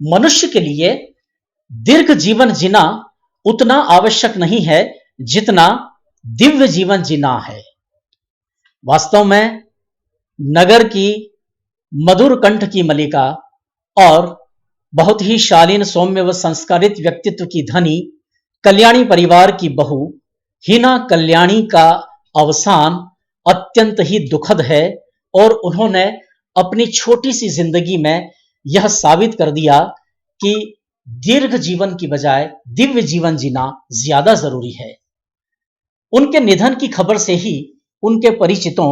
मनुष्य के लिए दीर्घ जीवन जीना उतना आवश्यक नहीं है जितना दिव्य जीवन जीना है। वास्तव में नगर की मधुर कंठ की मलिका और बहुत ही शालीन सौम्य व संस्कारित व्यक्तित्व की धनी कल्याणी परिवार की बहू हीना कल्याणी का अवसान अत्यंत ही दुखद है और उन्होंने अपनी छोटी सी जिंदगी में यह साबित कर दिया कि दीर्घ जीवन की बजाय दिव्य जीवन जीना ज्यादा जरूरी है। उनके निधन की खबर से ही उनके परिचितों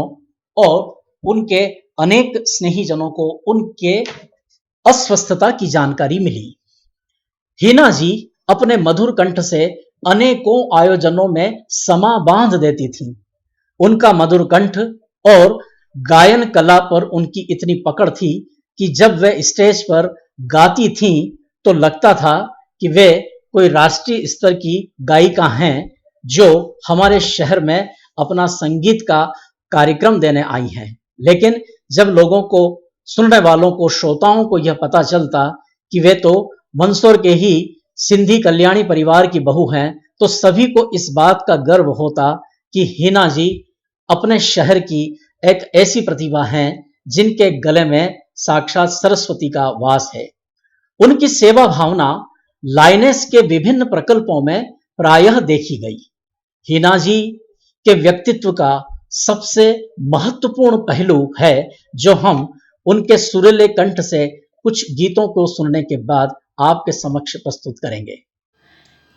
और उनके अनेक स्नेहीजनों को उनके अस्वस्थता की जानकारी मिली। हीना जी अपने मधुर कंठ से अनेकों आयोजनों में समा बांध देती थीं। उनका मधुर कंठ और गायन कला पर उनकी इतनी पकड़ थी कि जब वे स्टेज पर गाती थीं तो लगता था कि वे कोई राष्ट्रीय स्तर की गायिका हैं जो हमारे शहर में अपना संगीत का कार्यक्रम देने आई हैं। लेकिन जब लोगों को, सुनने वालों को, श्रोताओं को यह पता चलता कि वे तो मंदसौर के ही सिंधी कल्याणी परिवार की बहू हैं तो सभी को इस बात का गर्व होता कि हीना जी अपने शहर की एक ऐसी प्रतिभा हैं जिनके गले में साक्षात सरस्वती का वास है। उनकी सेवा भावना लाइनेस के विभिन्न प्रकल्पों में प्रायः देखी गई। हीना जी के व्यक्तित्व का सबसे महत्वपूर्ण पहलू है जो हम उनके सुरीले कंठ से कुछ गीतों को सुनने के बाद आपके समक्ष प्रस्तुत करेंगे।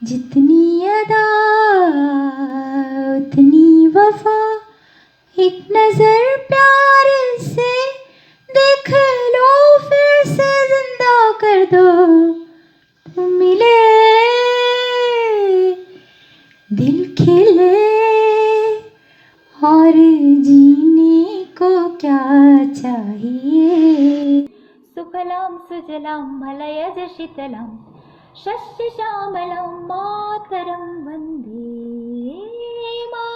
जितनी अदा उतनी वफा, एक नजर प्यार से देख लो, फिर से जिंदा कर दो, तुम मिले दिल खिले और जीने को क्या चाहिए। सुफलां सुजलां मलयज शीतलां शस्य श्यामलां मातरं वन्दे मातरं।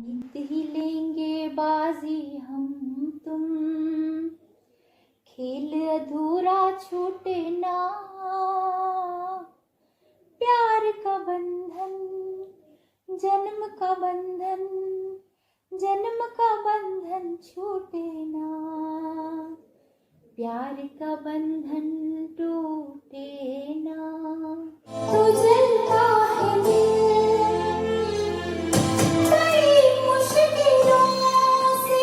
जीत ही लेंगे बाजी हम तुम, खेल अधूरा छूटे ना, प्यार का बंधन जन्म का बंधन, जन्म का बंधन छूटे ना, प्यार का बंधन टूटे ना। तो जलता है दिल कई मुश्किलों से,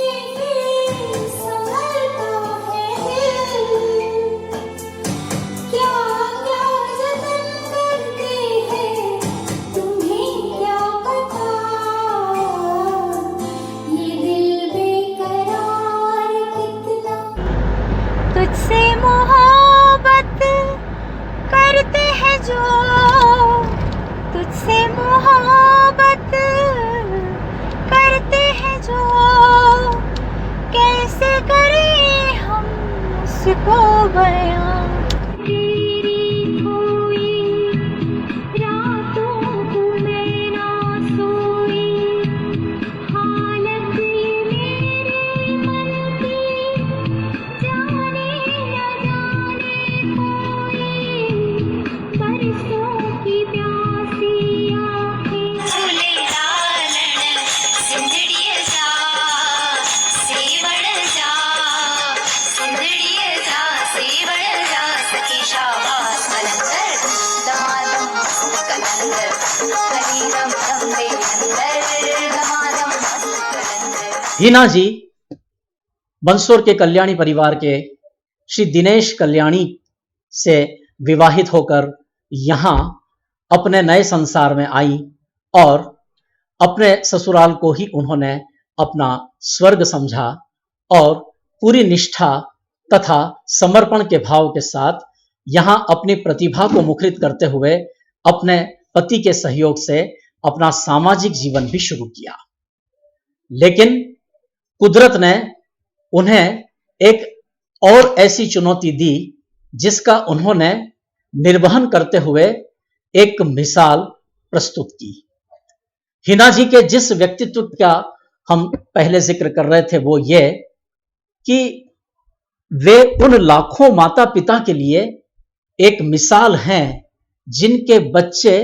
संभलता है दिल, क्या क्या जतन करते हैं तुम्हें क्या पता, ये दिल बेकरार कितना। तुझसे मोहब्बत करते हैं जो, तुझसे मोहब्बत करते हैं जो, कैसे करें हम उसको बयां। हीना जी मंदसौर के कल्याणी परिवार के श्री दिनेश कल्याणी से विवाहित होकर यहाँ अपने नए संसार में आई और अपने ससुराल को ही उन्होंने अपना स्वर्ग समझा और पूरी निष्ठा तथा समर्पण के भाव के साथ यहाँ अपनी प्रतिभा को मुखरित करते हुए अपने पति के सहयोग से अपना सामाजिक जीवन भी शुरू किया। लेकिन कुदरत ने उन्हें एक और ऐसी चुनौती दी जिसका उन्होंने निर्वहन करते हुए एक मिसाल प्रस्तुत की। हिना जी के जिस व्यक्तित्व का हम पहले जिक्र कर रहे थे वो ये कि वे उन लाखों माता पिता के लिए एक मिसाल हैं जिनके बच्चे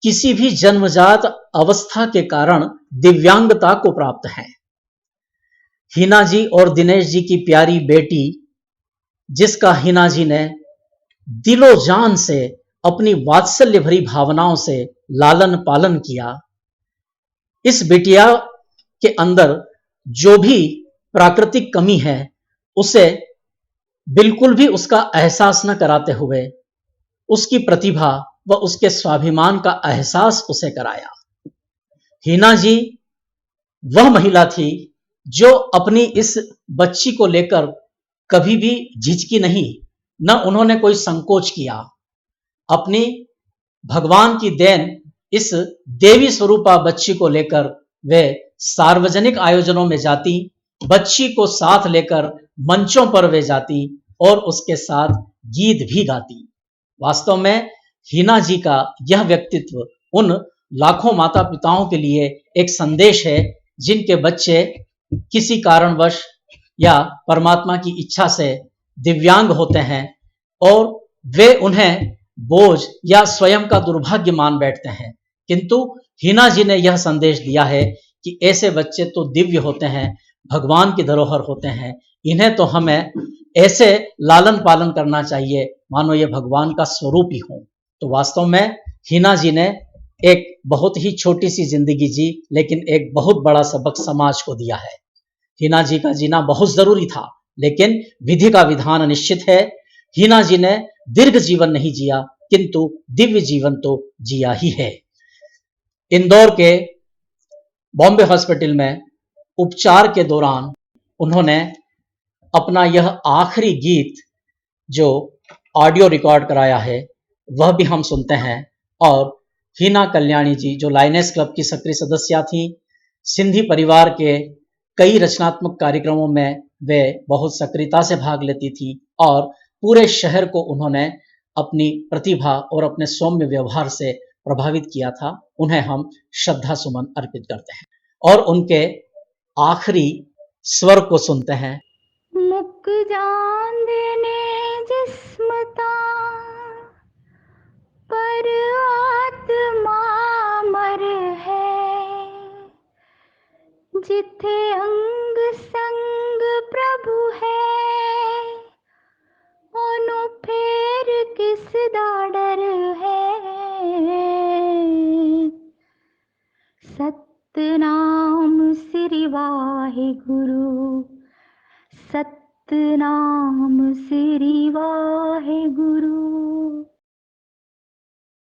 किसी भी जन्मजात अवस्था के कारण दिव्यांगता को प्राप्त हैं। हिना जी और दिनेश जी की प्यारी बेटी, जिसका हिना जी ने दिलो जान से अपनी वात्सल्य भरी भावनाओं से लालन पालन किया, इस बिटिया के अंदर जो भी प्राकृतिक कमी है उसे बिल्कुल भी उसका एहसास न कराते हुए उसकी प्रतिभा व उसके स्वाभिमान का एहसास उसे कराया। हिना जी वह महिला थी जो अपनी इस बच्ची को लेकर कभी भी झिझकी नहीं, न उन्होंने कोई संकोच किया। अपनी भगवान की देन इस देवी स्वरूपा बच्ची को लेकर वे सार्वजनिक आयोजनों में जाती, बच्ची को साथ लेकर मंचों पर वे जाती और उसके साथ गीत भी गाती। वास्तव में हिना जी का यह व्यक्तित्व उन लाखों माता पिताओं के लिए एक संदेश है जिनके बच्चे किसी कारणवश या परमात्मा की इच्छा से दिव्यांग होते हैं और वे उन्हें बोझ या स्वयं का दुर्भाग्य मान बैठते हैं। किंतु हिना जी ने यह संदेश दिया है कि ऐसे बच्चे तो दिव्य होते हैं, भगवान की धरोहर होते हैं, इन्हें तो हमें ऐसे लालन पालन करना चाहिए मानो ये भगवान का स्वरूप ही हो। तो वास्तव में हिना जी ने एक बहुत ही छोटी सी जिंदगी जी, लेकिन एक बहुत बड़ा सबक समाज को दिया है। हिना जी का जीना बहुत जरूरी था, लेकिन विधि का विधान निश्चित है। हिना जी ने दीर्घ जीवन नहीं जिया, किंतु दिव्य जीवन तो जिया ही है। इंदौर के बॉम्बे हॉस्पिटल में उपचार के दौरान उन्होंने अपना यह आखिरी गीत जो ऑडियो रिकॉर्ड कराया है वह भी हम सुनते हैं। और हिना कल्याणी जी जो लायनेस क्लब की सक्रिय सदस्य थी, सिंधी परिवार के कई रचनात्मक कार्यक्रमों में वे बहुत सक्रियता से भाग लेती थी और पूरे शहर को उन्होंने अपनी प्रतिभा और अपने सौम्य व्यवहार से प्रभावित किया था। उन्हें हम श्रद्धा सुमन अर्पित करते हैं और उनके आखिरी स्वर को सुनते हैं। मुक जांद ने जिस्म तां पर आत्मा मर है, जिथे अंग संग प्रभु है ओनू फेर किस दा डर है। सतनाम श्री वाहिगुरु।